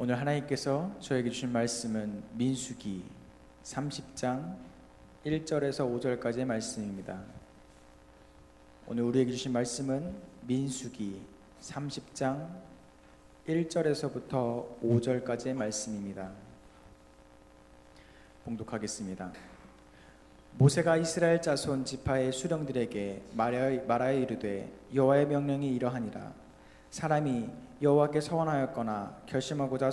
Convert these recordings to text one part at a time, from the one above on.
오늘 하나님께서 저에게 주신 말씀은 민수기 30장 1절에서 5절까지의 말씀입니다. 오늘 우리에게 주신 말씀은 민수기 30장 1절에서부터 5절까지의 말씀입니다. 봉독하겠습니다. 모세가 이스라엘 자손 지파의 수령들에게 말하여 이르되 여호와의 명령이 이러하니라. 사람이 여호와께 서원하였거나 결심하고자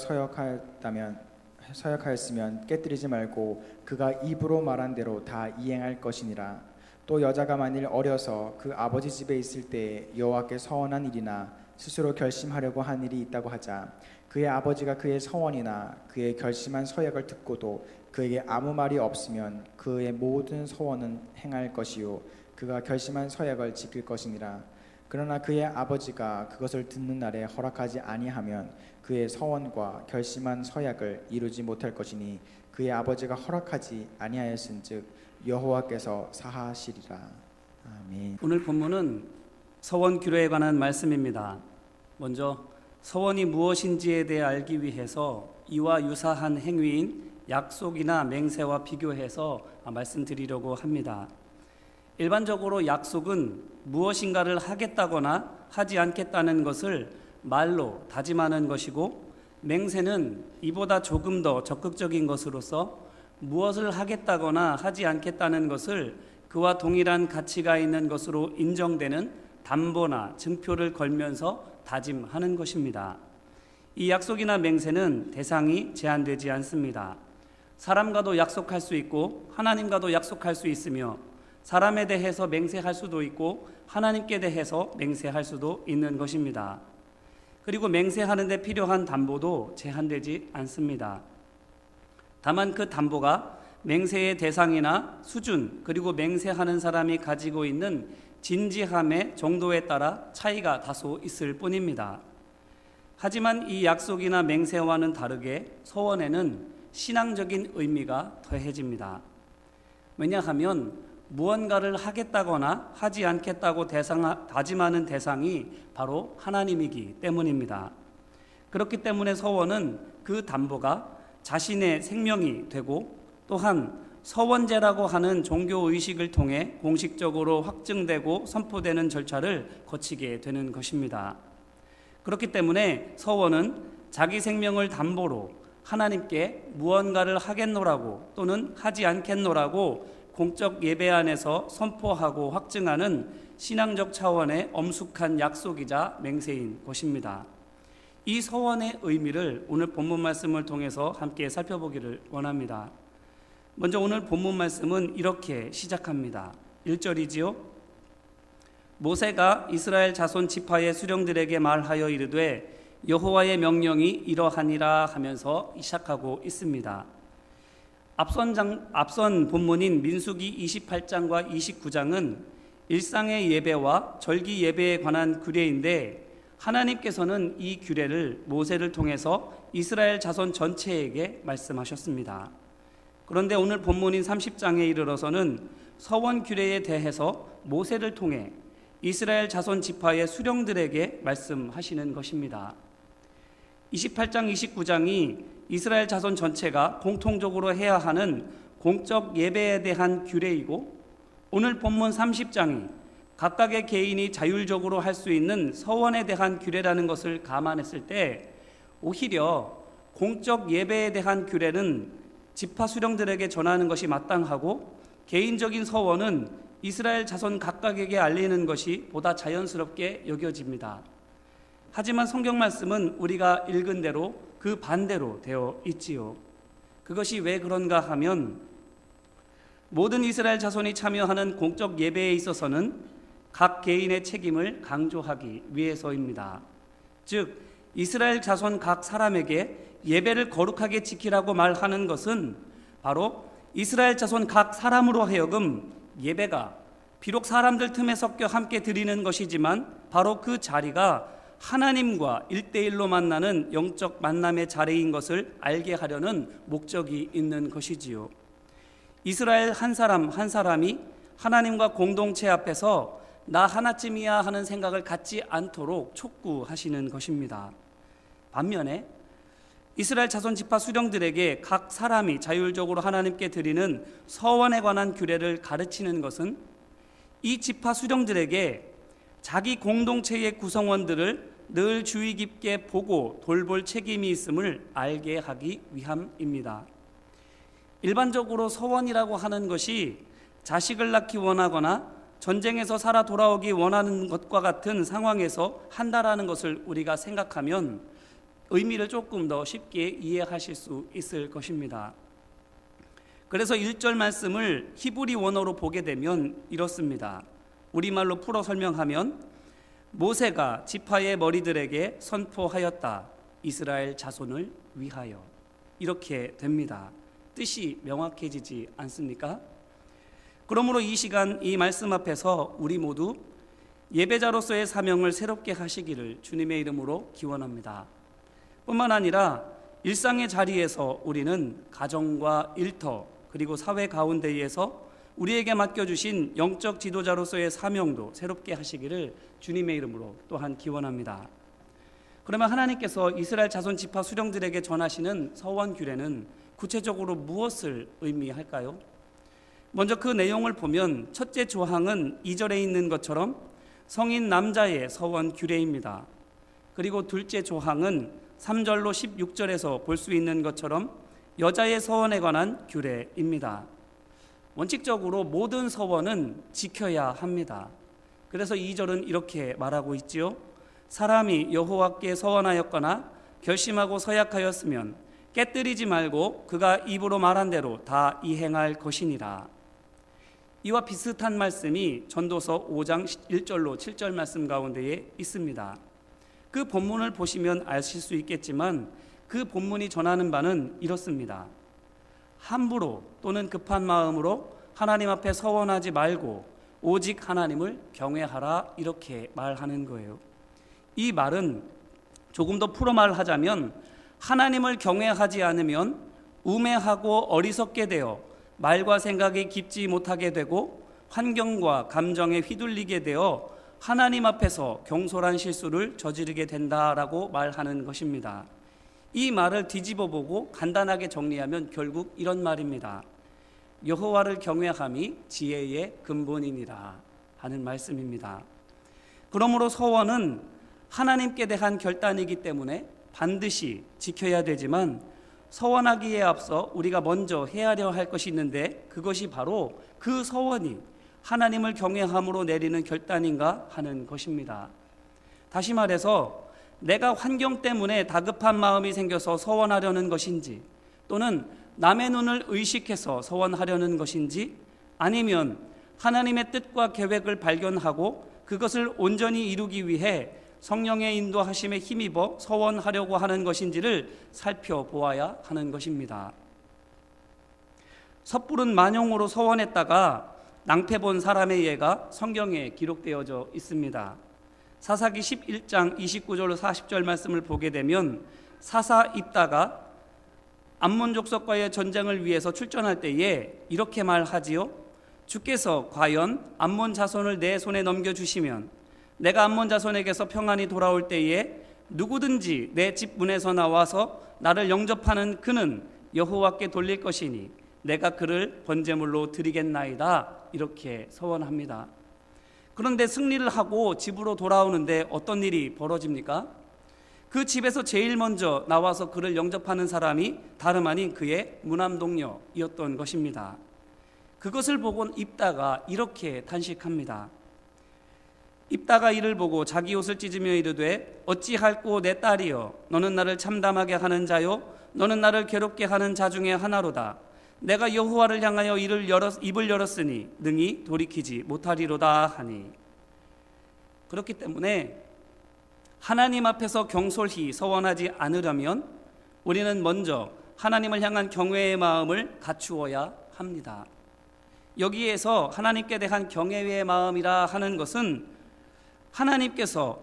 서역하였으면 깨뜨리지 말고 그가 입으로 말한 대로 다 이행할 것이니라. 또 여자가 만일 어려서 그 아버지 집에 있을 때에 여호와께 서원한 일이나 스스로 결심하려고 한 일이 있다고 하자 그의 아버지가 그의 서원이나 그의 결심한 서약을 듣고도 그에게 아무 말이 없으면 그의 모든 서원은 행할 것이요 그가 결심한 서약을 지킬 것이니라. 그러나 그의 아버지가 그것을 듣는 날에 허락하지 아니하면 그의 서원과 결심한 서약을 이루지 못할 것이니 그의 아버지가 허락하지 아니하였은즉 여호와께서 사하시리라. 아멘. 오늘 본문은 서원 규례에 관한 말씀입니다. 먼저 서원이 무엇인지에 대해 알기 위해서 이와 유사한 행위인 약속이나 맹세와 비교해서 말씀드리려고 합니다. 일반적으로 약속은 무엇인가를 하겠다거나 하지 않겠다는 것을 말로 다짐하는 것이고, 맹세는 이보다 조금 더 적극적인 것으로서 무엇을 하겠다거나 하지 않겠다는 것을 그와 동일한 가치가 있는 것으로 인정되는 담보나 증표를 걸면서 다짐하는 것입니다. 이 약속이나 맹세는 대상이 제한되지 않습니다. 사람과도 약속할 수 있고 하나님과도 약속할 수 있으며, 사람에 대해서 맹세할 수도 있고 하나님께 대해서 맹세할 수도 있는 것입니다. 그리고 맹세하는 데 필요한 담보도 제한되지 않습니다. 다만 그 담보가 맹세의 대상이나 수준, 그리고 맹세하는 사람이 가지고 있는 진지함의 정도에 따라 차이가 다소 있을 뿐입니다. 하지만 이 약속이나 맹세와는 다르게 서원에는 신앙적인 의미가 더해집니다. 왜냐하면 무언가를 하겠다거나 하지 않겠다고 다짐하는 대상이 바로 하나님이기 때문입니다. 그렇기 때문에 서원은 그 담보가 자신의 생명이 되고, 또한 서원제라고 하는 종교의식을 통해 공식적으로 확증되고 선포되는 절차를 거치게 되는 것입니다. 그렇기 때문에 서원은 자기 생명을 담보로 하나님께 무언가를 하겠노라고 또는 하지 않겠노라고 공적 예배 안에서 선포하고 확증하는 신앙적 차원의 엄숙한 약속이자 맹세인 것입니다. 이 서원의 의미를 오늘 본문 말씀을 통해서 함께 살펴보기를 원합니다. 먼저 오늘 본문 말씀은 이렇게 시작합니다. 1절이지요. 모세가 이스라엘 자손 지파의 수령들에게 말하여 이르되 여호와의 명령이 이러하니라 하면서 시작하고 있습니다. 앞선 본문인 민수기 28장과 29장은 일상의 예배와 절기 예배에 관한 규례인데, 하나님께서는 이 규례를 모세를 통해서 이스라엘 자손 전체에게 말씀하셨습니다. 그런데 오늘 본문인 30장에 이르러서는 서원 규례에 대해서 모세를 통해 이스라엘 자손 지파의 수령들에게 말씀하시는 것입니다. 28장, 29장이 이스라엘 자손 전체가 공통적으로 해야 하는 공적 예배에 대한 규례이고, 오늘 본문 30장이 각각의 개인이 자율적으로 할 수 있는 서원에 대한 규례라는 것을 감안했을 때, 오히려 공적 예배에 대한 규례는 지파 수령들에게 전하는 것이 마땅하고, 개인적인 서원은 이스라엘 자손 각각에게 알리는 것이 보다 자연스럽게 여겨집니다. 하지만 성경 말씀은 우리가 읽은 대로 그 반대로 되어 있지요. 그것이 왜 그런가 하면, 모든 이스라엘 자손이 참여하는 공적 예배에 있어서는 각 개인의 책임을 강조하기 위해서입니다. 즉, 이스라엘 자손 각 사람에게 예배를 거룩하게 지키라고 말하는 것은 바로 이스라엘 자손 각 사람으로 하여금 예배가 비록 사람들 틈에 섞여 함께 드리는 것이지만 바로 그 자리가 하나님과 1대1로 만나는 영적 만남의 자리인 것을 알게 하려는 목적이 있는 것이지요. 이스라엘 한 사람 한 사람이 하나님과 공동체 앞에서 나 하나쯤이야 하는 생각을 갖지 않도록 촉구하시는 것입니다. 반면에 이스라엘 자손 지파 수령들에게 각 사람이 자율적으로 하나님께 드리는 서원에 관한 규례를 가르치는 것은 이 지파 수령들에게 자기 공동체의 구성원들을 늘 주의 깊게 보고 돌볼 책임이 있음을 알게 하기 위함입니다. 일반적으로 서원이라고 하는 것이 자식을 낳기 원하거나 전쟁에서 살아 돌아오기 원하는 것과 같은 상황에서 한다라는 것을 우리가 생각하면 의미를 조금 더 쉽게 이해하실 수 있을 것입니다. 그래서 1절 말씀을 히브리 원어로 보게 되면 이렇습니다. 우리말로 풀어 설명하면 모세가 지파의 머리들에게 선포하였다. 이스라엘 자손을 위하여. 이렇게 됩니다. 뜻이 명확해지지 않습니까? 그러므로 이 시간 이 말씀 앞에서 우리 모두 예배자로서의 사명을 새롭게 하시기를 주님의 이름으로 기원합니다. 뿐만 아니라 일상의 자리에서 우리는 가정과 일터 그리고 사회 가운데에서 우리에게 맡겨주신 영적 지도자로서의 사명도 새롭게 하시기를 주님의 이름으로 또한 기원합니다. 그러면 하나님께서 이스라엘 자손 지파 수령들에게 전하시는 서원 규례는 구체적으로 무엇을 의미할까요? 먼저 그 내용을 보면 첫째 조항은 2절에 있는 것처럼 성인 남자의 서원 규례입니다. 그리고 둘째 조항은 3절로 16절에서 볼 수 있는 것처럼 여자의 서원에 관한 규례입니다. 원칙적으로 모든 서원은 지켜야 합니다. 그래서 2절은 이렇게 말하고 있지요. 사람이 여호와께 서원하였거나 결심하고 서약하였으면 깨뜨리지 말고 그가 입으로 말한 대로 다 이행할 것이니라. 이와 비슷한 말씀이 전도서 5장 1절로 7절 말씀 가운데에 있습니다. 그 본문을 보시면 아실 수 있겠지만 그 본문이 전하는 바는 이렇습니다. 함부로 또는 급한 마음으로 하나님 앞에 서원하지 말고 오직 하나님을 경외하라 이렇게 말하는 거예요. 이 말은 조금 더 풀어 말하자면 하나님을 경외하지 않으면 우매하고 어리석게 되어 말과 생각이 깊지 못하게 되고 환경과 감정에 휘둘리게 되어 하나님 앞에서 경솔한 실수를 저지르게 된다라고 말하는 것입니다. 이 말을 뒤집어보고 간단하게 정리하면 결국 이런 말입니다. 여호와를 경외함이 지혜의 근본이니라 하는 말씀입니다. 그러므로 서원은 하나님께 대한 결단이기 때문에 반드시 지켜야 되지만 서원하기에 앞서 우리가 먼저 헤아려 할 것이 있는데 그것이 바로 그 서원이 하나님을 경외함으로 내리는 결단인가 하는 것입니다. 다시 말해서 내가 환경 때문에 다급한 마음이 생겨서 서원하려는 것인지 또는 남의 눈을 의식해서 서원하려는 것인지 아니면 하나님의 뜻과 계획을 발견하고 그것을 온전히 이루기 위해 성령의 인도하심에 힘입어 서원하려고 하는 것인지를 살펴보아야 하는 것입니다. 섣부른 만용으로 서원했다가 낭패본 사람의 예가 성경에 기록되어져 있습니다. 사사기 11장 29절로 40절 말씀을 보게 되면 사사 입다가 암몬 족속과의 전쟁을 위해서 출전할 때에 이렇게 말하지요. 주께서 과연 암몬 자손을 내 손에 넘겨주시면 내가 암몬 자손에게서 평안히 돌아올 때에 누구든지 내 집 문에서 나와서 나를 영접하는 그는 여호와께 돌릴 것이니 내가 그를 번제물로 드리겠나이다 이렇게 서원합니다. 그런데 승리를 하고 집으로 돌아오는데 어떤 일이 벌어집니까? 그 집에서 제일 먼저 나와서 그를 영접하는 사람이 다름 아닌 그의 무남동녀였던 것입니다. 그것을 보고 입다가 이렇게 탄식합니다. 입다가 이를 보고 자기 옷을 찢으며 이르되 어찌할꼬 내 딸이여 너는 나를 참담하게 하는 자요 너는 나를 괴롭게 하는 자 중에 하나로다. 내가 여호와를 향하여 입을 열었으니 능히 돌이키지 못하리로다 하니. 그렇기 때문에 하나님 앞에서 경솔히 서원하지 않으려면 우리는 먼저 하나님을 향한 경외의 마음을 갖추어야 합니다. 여기에서 하나님께 대한 경외의 마음이라 하는 것은 하나님께서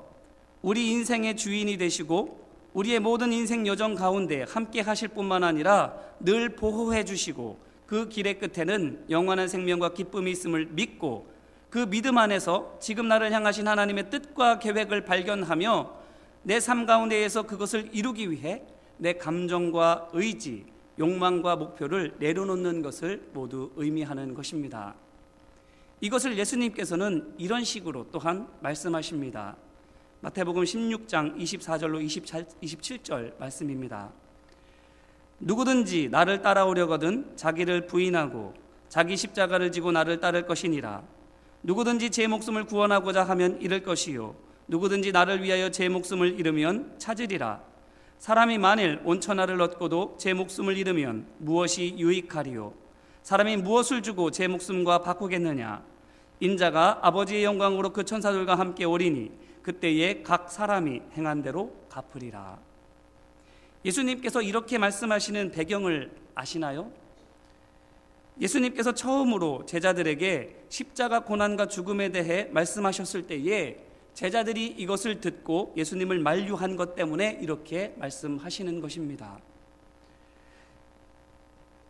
우리 인생의 주인이 되시고 우리의 모든 인생 여정 가운데 함께 하실 뿐만 아니라 늘 보호해 주시고 그 길의 끝에는 영원한 생명과 기쁨이 있음을 믿고 그 믿음 안에서 지금 나를 향하신 하나님의 뜻과 계획을 발견하며 내 삶 가운데에서 그것을 이루기 위해 내 감정과 의지, 욕망과 목표를 내려놓는 것을 모두 의미하는 것입니다. 이것을 예수님께서는 이런 식으로 또한 말씀하십니다. 마태복음 16장 24절로 27절 말씀입니다. 누구든지 나를 따라오려거든 자기를 부인하고 자기 십자가를 지고 나를 따를 것이니라. 누구든지 제 목숨을 구원하고자 하면 잃을 것이요 누구든지 나를 위하여 제 목숨을 잃으면 찾으리라. 사람이 만일 온 천하를 얻고도 제 목숨을 잃으면 무엇이 유익하리요? 사람이 무엇을 주고 제 목숨과 바꾸겠느냐? 인자가 아버지의 영광으로 그 천사들과 함께 오리니 그때에 각 사람이 행한 대로 갚으리라. 예수님께서 이렇게 말씀하시는 배경을 아시나요? 예수님께서 처음으로 제자들에게 십자가 고난과 죽음에 대해 말씀하셨을 때에 제자들이 이것을 듣고 예수님을 만류한 것 때문에 이렇게 말씀하시는 것입니다.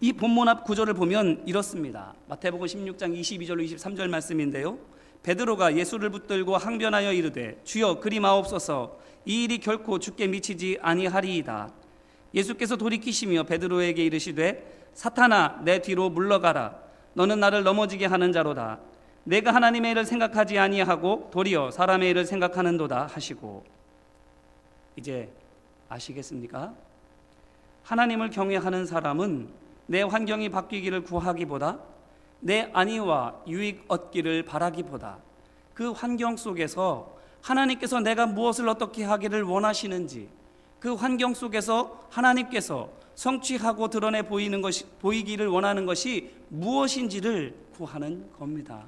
이 본문 앞 구절을 보면 이렇습니다. 마태복음 16장 22절로 23절 말씀인데요. 베드로가 예수를 붙들고 항변하여 이르되 주여 그리 마옵소서 이 일이 결코 주께 미치지 아니하리이다. 예수께서 돌이키시며 베드로에게 이르시되 사탄아 내 뒤로 물러가라. 너는 나를 넘어지게 하는 자로다. 내가 하나님의 일을 생각하지 아니하고 도리어 사람의 일을 생각하는도다 하시고. 이제 아시겠습니까? 하나님을 경외하는 사람은 내 환경이 바뀌기를 구하기보다 내 안위와 유익 얻기를 바라기보다 그 환경 속에서 하나님께서 내가 무엇을 어떻게 하기를 원하시는지, 그 환경 속에서 하나님께서 성취하고 드러내 보이기를 원하는 것이 무엇인지를 구하는 겁니다.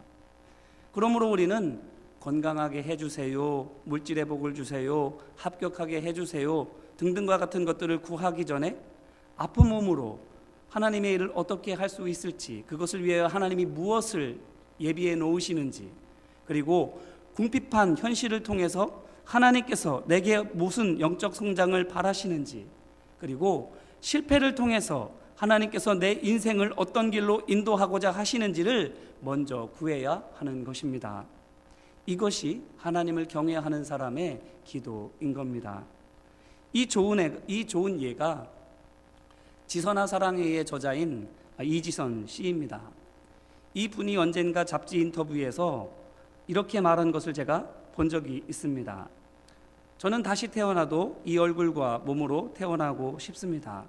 그러므로 우리는 건강하게 해주세요, 물질의 복을 주세요, 합격하게 해주세요 등등과 같은 것들을 구하기 전에 아픈 몸으로 하나님의 일을 어떻게 할 수 있을지, 그것을 위하여 하나님이 무엇을 예비해 놓으시는지, 그리고 궁핍한 현실을 통해서 하나님께서 내게 무슨 영적 성장을 바라시는지, 그리고 실패를 통해서 하나님께서 내 인생을 어떤 길로 인도하고자 하시는지를 먼저 구해야 하는 것입니다. 이것이 하나님을 경외하는 사람의 기도인 겁니다. 이 좋은 예가 지선아 사랑해의 저자인 이지선 씨입니다. 이 분이 언젠가 잡지 인터뷰에서 이렇게 말한 것을 제가 본 적이 있습니다. 저는 다시 태어나도 이 얼굴과 몸으로 태어나고 싶습니다.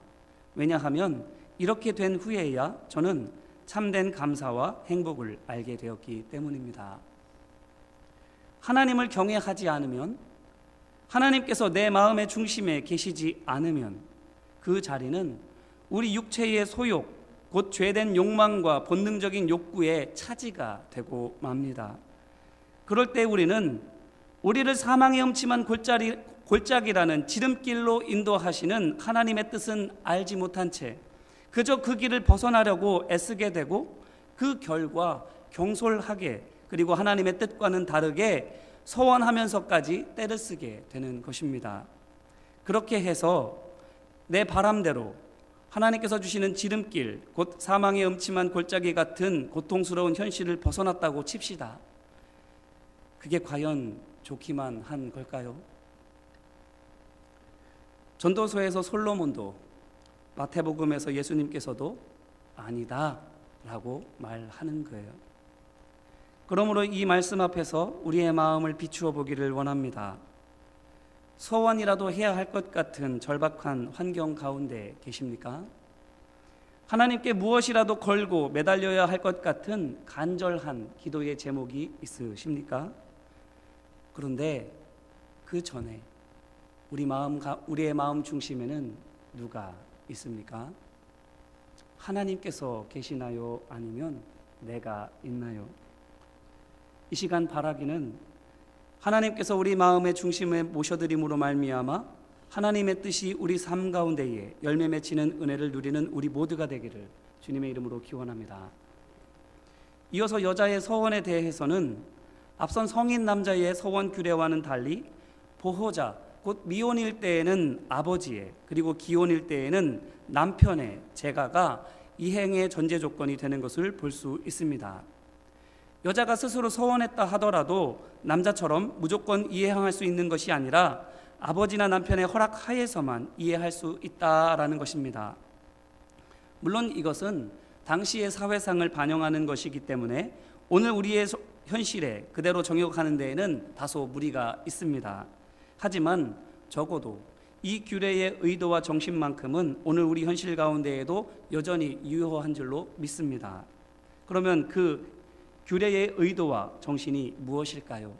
왜냐하면 이렇게 된 후에야 저는 참된 감사와 행복을 알게 되었기 때문입니다. 하나님을 경외하지 않으면, 하나님께서 내 마음의 중심에 계시지 않으면 그 자리는 우리 육체의 소욕, 곧 죄된 욕망과 본능적인 욕구의 차지가 되고 맙니다. 그럴 때 우리는 우리를 사망의 음침한 골짜기라는 지름길로 인도하시는 하나님의 뜻은 알지 못한 채 그저 그 길을 벗어나려고 애쓰게 되고, 그 결과 경솔하게, 그리고 하나님의 뜻과는 다르게 서원하면서까지 때를 쓰게 되는 것입니다. 그렇게 해서 내 바람대로 하나님께서 주시는 지름길, 곧 사망의 음침한 골짜기 같은 고통스러운 현실을 벗어났다고 칩시다. 그게 과연 좋기만 한 걸까요? 전도서에서 솔로몬도, 마태복음에서 예수님께서도 아니다 라고 말하는 거예요. 그러므로 이 말씀 앞에서 우리의 마음을 비추어 보기를 원합니다. 소원이라도 해야 할 것 같은 절박한 환경 가운데 계십니까? 하나님께 무엇이라도 걸고 매달려야 할 것 같은 간절한 기도의 제목이 있으십니까? 그런데 그 전에 우리의 마음 중심에는 누가 있습니까? 하나님께서 계시나요? 아니면 내가 있나요? 이 시간 바라기는 하나님께서 우리 마음의 중심에 모셔드림으로 말미암아 하나님의 뜻이 우리 삶 가운데에 열매 맺히는 은혜를 누리는 우리 모두가 되기를 주님의 이름으로 기원합니다. 이어서 여자의 서원에 대해서는 앞선 성인 남자의 서원 규례와는 달리 보호자, 곧 미혼일 때에는 아버지의, 그리고 기혼일 때에는 남편의 재가가 이행의 전제 조건이 되는 것을 볼 수 있습니다. 여자가 스스로 서원했다 하더라도 남자처럼 무조건 이행할 수 있는 것이 아니라 아버지나 남편의 허락 하에서만 이해할 수 있다라는 것입니다. 물론 이것은 당시의 사회상을 반영하는 것이기 때문에 오늘 우리의 현실에 그대로 적용하는 데에는 다소 무리가 있습니다. 하지만 적어도 이 규례의 의도와 정신만큼은 오늘 우리 현실 가운데에도 여전히 유효한 줄로 믿습니다. 그러면 그 규례의 의도와 정신이 무엇일까요?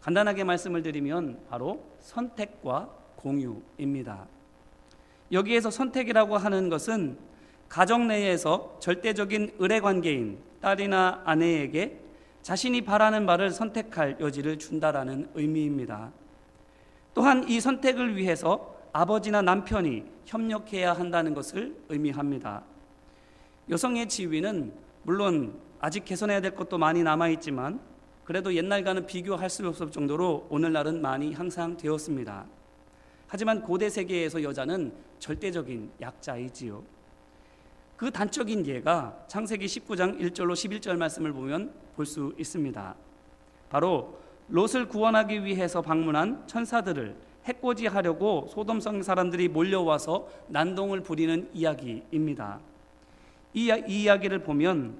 간단하게 말씀을 드리면 바로 선택과 공유입니다. 여기에서 선택이라고 하는 것은 가정 내에서 절대적인 의뢰관계인 딸이나 아내에게 자신이 바라는 바를 선택할 여지를 준다라는 의미입니다. 또한 이 선택을 위해서 아버지나 남편이 협력해야 한다는 것을 의미합니다. 여성의 지위는 물론 아직 개선해야 될 것도 많이 남아있지만 그래도 옛날과는 비교할 수 없을 정도로 오늘날은 많이 향상되었습니다. 하지만 고대 세계에서 여자는 절대적인 약자이지요. 그 단적인 예가 창세기 19장 1절로 11절 말씀을 보면 볼 수 있습니다. 바로 롯을 구원하기 위해서 방문한 천사들을 해코지하려고 소돔성 사람들이 몰려와서 난동을 부리는 이야기입니다. 이 이야기를 보면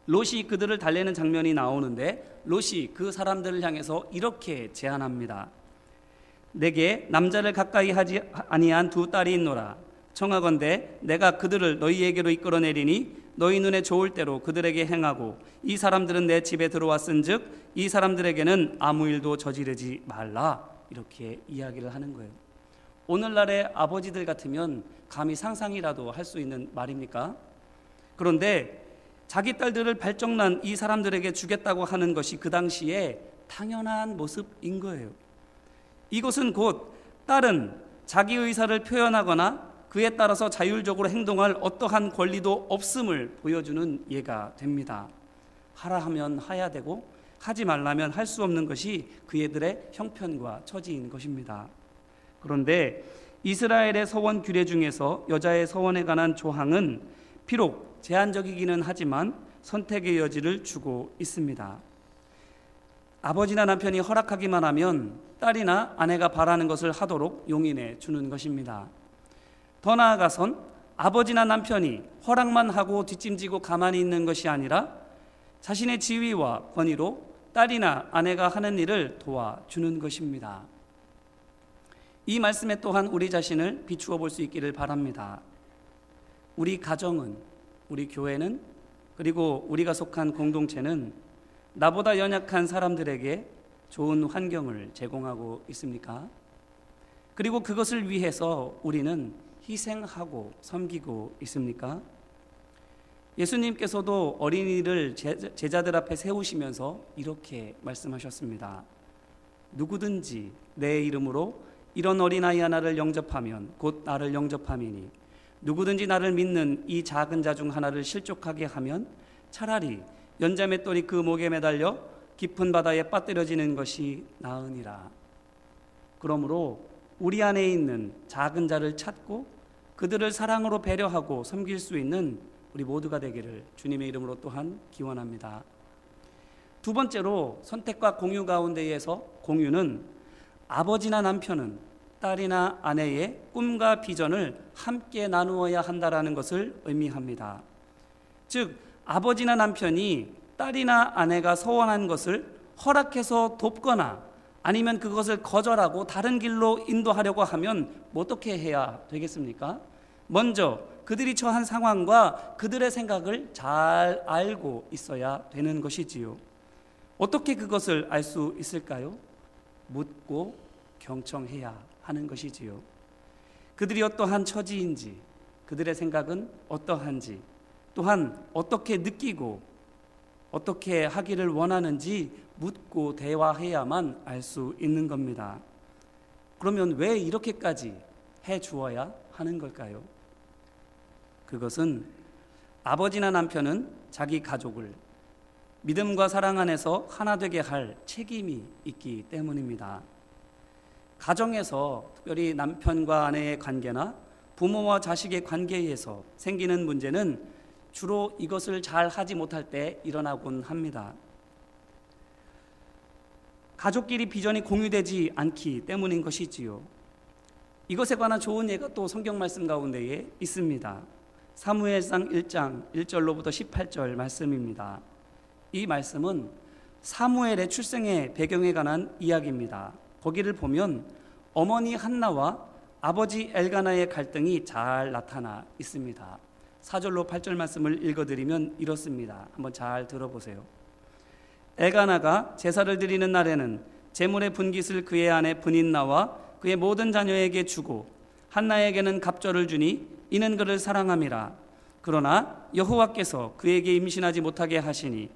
롯이 그들을 달래는 장면이 나오는데 롯이 그 사람들을 향해서 이렇게 제안합니다. 내게 남자를 가까이 하지 아니한 두 딸이 있노라. 청하건대 내가 그들을 너희에게로 이끌어내리니 너희 눈에 좋을 대로 그들에게 행하고 이 사람들은 내 집에 들어왔은즉 이 사람들에게는 아무 일도 저지르지 말라. 이렇게 이야기를 하는 거예요. 오늘날의 아버지들 같으면 감히 상상이라도 할 수 있는 말입니까? 그런데 자기 딸들을 발정난 이 사람들에게 주겠다고 하는 것이 그 당시에 당연한 모습인 거예요. 이것은 곧 딸은 자기 의사를 표현하거나 그에 따라서 자율적으로 행동할 어떠한 권리도 없음을 보여주는 예가 됩니다. 하라 하면 해야 되고 하지 말라면 할 수 없는 것이 그애들의 형편과 처지인 것입니다. 그런데 이스라엘의 서원 규례 중에서 여자의 서원에 관한 조항은 비록 제한적이기는 하지만 선택의 여지를 주고 있습니다. 아버지나 남편이 허락하기만 하면 딸이나 아내가 바라는 것을 하도록 용인해 주는 것입니다. 더 나아가선 아버지나 남편이 허락만 하고 뒷짐지고 가만히 있는 것이 아니라 자신의 지위와 권위로 딸이나 아내가 하는 일을 도와주는 것입니다. 이 말씀에 또한 우리 자신을 비추어 볼 수 있기를 바랍니다. 우리 가정은, 우리 교회는, 그리고 우리가 속한 공동체는 나보다 연약한 사람들에게 좋은 환경을 제공하고 있습니까? 그리고 그것을 위해서 우리는 희생하고 섬기고 있습니까? 예수님께서도 어린이를 제자들 앞에 세우시면서 이렇게 말씀하셨습니다. 누구든지 내 이름으로 이런 어린아이 하나를 영접하면 곧 나를 영접함이니 누구든지 나를 믿는 이 작은 자 중 하나를 실족하게 하면 차라리 연자맷돌이 그 목에 매달려 깊은 바다에 빠뜨려지는 것이 나으니라. 그러므로 우리 안에 있는 작은 자를 찾고 그들을 사랑으로 배려하고 섬길 수 있는 우리 모두가 되기를 주님의 이름으로 또한 기원합니다. 두 번째로 선택과 공유 가운데에서 공유는 아버지나 남편은 딸이나 아내의 꿈과 비전을 함께 나누어야 한다라는 것을 의미합니다. 즉 아버지나 남편이 딸이나 아내가 서원한 것을 허락해서 돕거나 아니면 그것을 거절하고 다른 길로 인도하려고 하면 어떻게 해야 되겠습니까? 먼저 그들이 처한 상황과 그들의 생각을 잘 알고 있어야 되는 것이지요. 어떻게 그것을 알 수 있을까요? 묻고 경청해야 하는 것이지요. 그들이 어떠한 처지인지, 그들의 생각은 어떠한지, 또한 어떻게 느끼고 어떻게 하기를 원하는지 묻고 대화해야만 알 수 있는 겁니다. 그러면 왜 이렇게까지 해 주어야 하는 걸까요? 그것은 아버지나 남편은 자기 가족을 믿음과 사랑 안에서 하나 되게 할 책임이 있기 때문입니다. 가정에서 특별히 남편과 아내의 관계나 부모와 자식의 관계에서 생기는 문제는 주로 이것을 잘 하지 못할 때 일어나곤 합니다. 가족끼리 비전이 공유되지 않기 때문인 것이지요. 이것에 관한 좋은 예가 또 성경 말씀 가운데에 있습니다. 사무엘상 1장 1절로부터 18절 말씀입니다. 이 말씀은 사무엘의 출생의 배경에 관한 이야기입니다. 거기를 보면 어머니 한나와 아버지 엘가나의 갈등이 잘 나타나 있습니다. 4절로 8절 말씀을 읽어드리면 이렇습니다. 한번 잘 들어보세요. 엘가나가 제사를 드리는 날에는 제물의 분깃을 그의 아내 브닌나와 그의 모든 자녀에게 주고 한나에게는 갑절을 주니 이는 그를 사랑함이라. 그러나 여호와께서 그에게 임신하지 못하게 하시니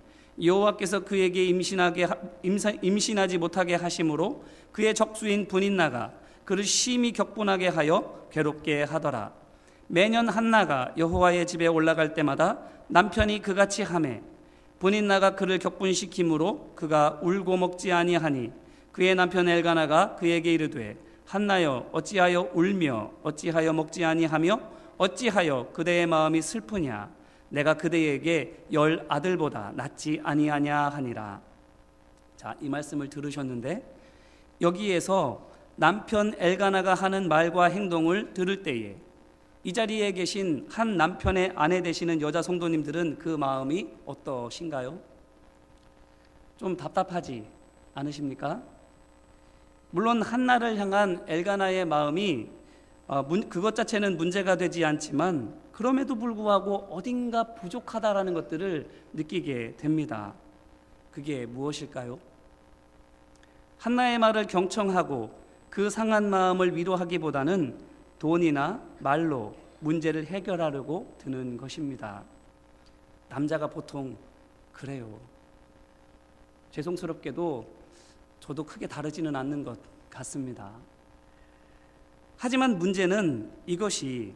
여호와께서 그에게 임신하지 못하게 하심으로 그의 적수인 브닌나가 그를 심히 격분하게 하여 괴롭게 하더라. 매년 한나가 여호와의 집에 올라갈 때마다 남편이 그같이 하매 브닌나가 그를 격분시키므로 그가 울고 먹지 아니하니 그의 남편 엘가나가 그에게 이르되 한나여 어찌하여 울며 어찌하여 먹지 아니하며 어찌하여 그대의 마음이 슬프냐 내가 그대에게 10 아들보다 낫지 아니하냐 하니라. 자, 이 말씀을 들으셨는데 여기에서 남편 엘가나가 하는 말과 행동을 들을 때에 이 자리에 계신 한 남편의 아내 되시는 여자 성도님들은 그 마음이 어떠신가요? 좀 답답하지 않으십니까? 물론 한나를 향한 엘가나의 마음이 그것 자체는 문제가 되지 않지만 그럼에도 불구하고 어딘가 부족하다라는 것들을 느끼게 됩니다. 그게 무엇일까요? 한나의 말을 경청하고 그 상한 마음을 위로하기보다는 돈이나 말로 문제를 해결하려고 드는 것입니다. 남자가 보통 그래요. 죄송스럽게도 저도 크게 다르지는 않는 것 같습니다. 하지만 문제는 이것이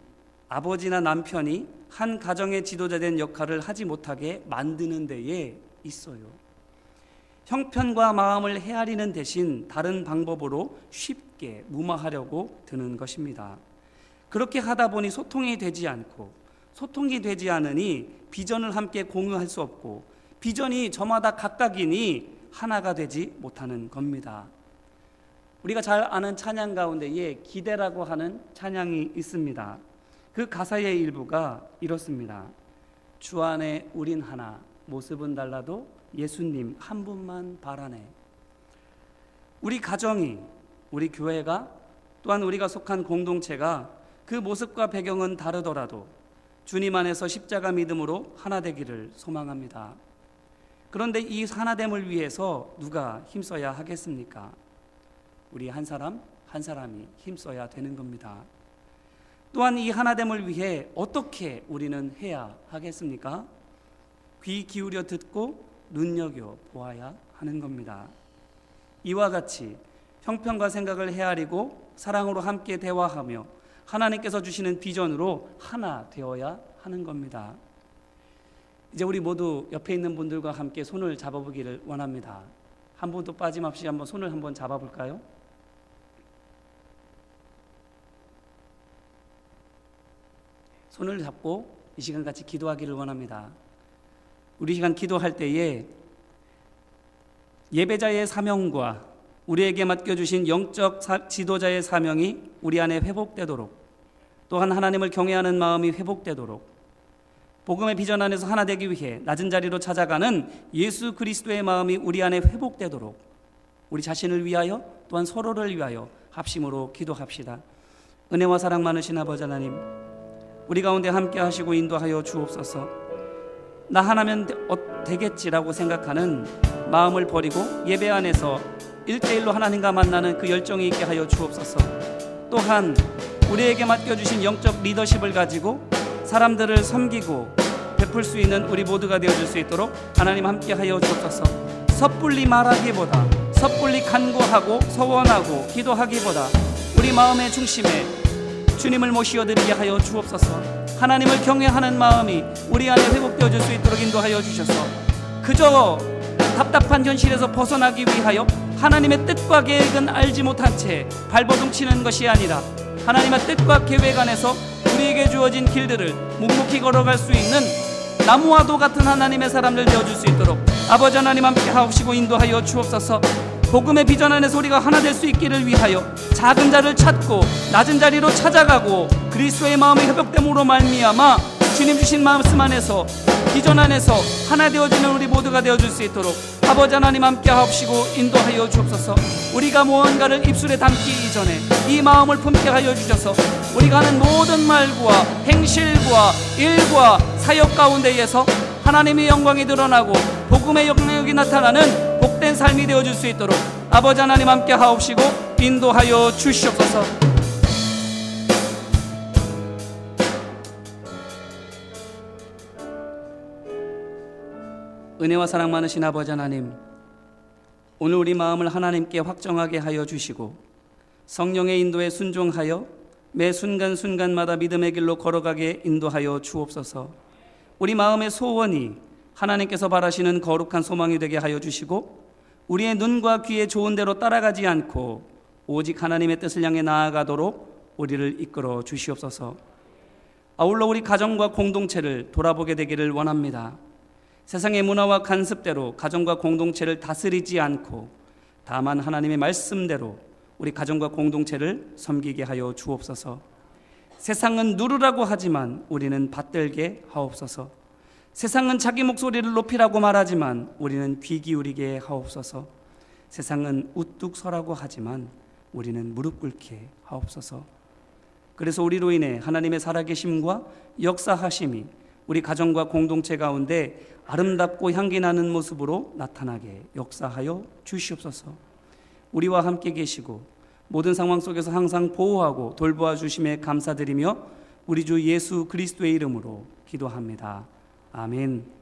아버지나 남편이 한 가정의 지도자된 역할을 하지 못하게 만드는 데에 있어요. 형편과 마음을 헤아리는 대신 다른 방법으로 쉽게 무마하려고 드는 것입니다. 그렇게 하다 보니 소통이 되지 않고 소통이 되지 않으니 비전을 함께 공유할 수 없고 비전이 저마다 각각이니 하나가 되지 못하는 겁니다. 우리가 잘 아는 찬양 가운데에 기대라고 하는 찬양이 있습니다. 그 가사의 일부가 이렇습니다. 주 안에 우린 하나 모습은 달라도 예수님 한 분만 바라네. 우리 가정이 우리 교회가 또한 우리가 속한 공동체가 그 모습과 배경은 다르더라도 주님 안에서 십자가 믿음으로 하나 되기를 소망합니다. 그런데 이 하나됨을 위해서 누가 힘써야 하겠습니까? 우리 한 사람 한 사람이 힘써야 되는 겁니다. 또한 이 하나됨을 위해 어떻게 우리는 해야 하겠습니까? 귀 기울여 듣고 눈여겨 보아야 하는 겁니다. 이와 같이 형편과 생각을 헤아리고 사랑으로 함께 대화하며 하나님께서 주시는 비전으로 하나 되어야 하는 겁니다. 이제 우리 모두 옆에 있는 분들과 함께 손을 잡아보기를 원합니다. 한 분도 빠짐없이 한번 손을 한번 잡아볼까요? 손을 잡고 이 시간 같이 기도하기를 원합니다. 우리 시간 기도할 때에 예배자의 사명과 우리에게 맡겨주신 영적 지도자의 사명이 우리 안에 회복되도록, 또한 하나님을 경외하는 마음이 회복되도록, 복음의 비전 안에서 하나 되기 위해 낮은 자리로 찾아가는 예수 그리스도의 마음이 우리 안에 회복되도록 우리 자신을 위하여 또한 서로를 위하여 합심으로 기도합시다. 은혜와 사랑 많으신 아버지 하나님, 우리 가운데 함께 하시고 인도하여 주옵소서. 나 하나면 되겠지라고 생각하는 마음을 버리고 예배 안에서 1대1로 하나님과 만나는 그 열정이 있게 하여 주옵소서. 또한 우리에게 맡겨주신 영적 리더십을 가지고 사람들을 섬기고 베풀 수 있는 우리 모두가 되어줄 수 있도록 하나님 함께 하여 주옵소서. 섣불리 말하기보다, 섣불리 간구하고 서원하고 기도하기보다 우리 마음의 중심에 주님을 모시어드리게 하여 주옵소서. 하나님을 경외하는 마음이 우리 안에 회복되어질 수 있도록 인도하여 주셔서 그저 답답한 현실에서 벗어나기 위하여 하나님의 뜻과 계획은 알지 못한 채 발버둥 치는 것이 아니라 하나님의 뜻과 계획 안에서 우리에게 주어진 길들을 묵묵히 걸어갈 수 있는 나무와 도 같은 하나님의 사람들 되어줄 수 있도록 아버지 하나님 함께 하옵시고 인도하여 주옵소서. 복음의 비전 안에서 우리가 하나 될 수 있기를 위하여 작은 자를 찾고 낮은 자리로 찾아가고 그리스도의 마음의 협력됨으로 말미암아 주님 주신 말씀 안에서 비전 안에서 하나 되어지는 우리 모두가 되어줄 수 있도록 아버지 하나님 함께 하옵시고 인도하여 주옵소서. 우리가 무언가를 입술에 담기 이전에 이 마음을 품게 하여 주셔서 우리가 하는 모든 말과 행실과 일과 사역 가운데에서 하나님의 영광이 드러나고 복음의 영향력이 나타나는 복된 삶이 되어줄 수 있도록 아버지 하나님 함께 하옵시고 인도하여 주시옵소서. 은혜와 사랑 많으신 아버지 하나님, 오늘 우리 마음을 하나님께 확정하게 하여 주시고 성령의 인도에 순종하여 매 순간순간마다 믿음의 길로 걸어가게 인도하여 주옵소서. 우리 마음의 소원이 하나님께서 바라시는 거룩한 소망이 되게 하여 주시고 우리의 눈과 귀에 좋은 대로 따라가지 않고 오직 하나님의 뜻을 향해 나아가도록 우리를 이끌어 주시옵소서. 아울러 우리 가정과 공동체를 돌아보게 되기를 원합니다. 세상의 문화와 간습대로 가정과 공동체를 다스리지 않고 다만 하나님의 말씀대로 우리 가정과 공동체를 섬기게 하여 주옵소서. 세상은 누르라고 하지만 우리는 받들게 하옵소서. 세상은 자기 목소리를 높이라고 말하지만 우리는 귀 기울이게 하옵소서. 세상은 우뚝 서라고 하지만 우리는 무릎 꿇게 하옵소서. 그래서 우리로 인해 하나님의 살아계심과 역사하심이 우리 가정과 공동체 가운데 아름답고 향기 나는 모습으로 나타나게 역사하여 주시옵소서. 우리와 함께 계시고 모든 상황 속에서 항상 보호하고 돌보아 주심에 감사드리며 우리 주 예수 그리스도의 이름으로 기도합니다. 아멘.